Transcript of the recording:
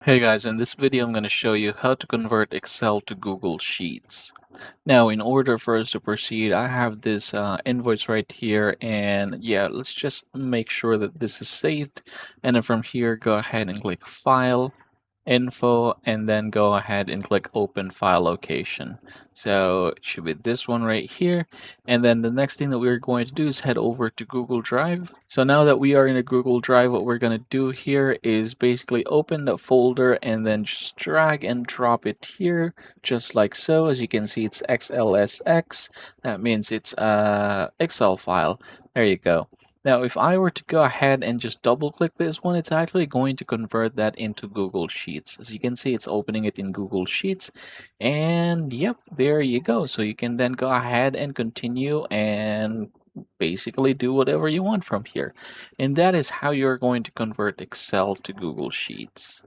Hey guys, in this video I'm going to show you how to convert Excel to Google Sheets. Now, in order for us to proceed, I have this invoice right here, and yeah, let's just make sure that this is saved. And then from here, go ahead and click File, Info, and then go ahead and click Open File Location. So it should be this one right here. And then the next thing that we're going to do is head over to Google Drive. So now that we are in a Google Drive, what we're going to do here is basically open the folder and then just drag and drop it here, just like so. As you can see, it's XLSX. That means it's a Excel file. There you go. Now, if I were to go ahead and just double click this one, it's actually going to convert that into Google Sheets. As you can see, it's opening it in Google Sheets. And yep, there you go. So you can then go ahead and continue and basically do whatever you want from here. And that is how you're going to convert Excel to Google Sheets.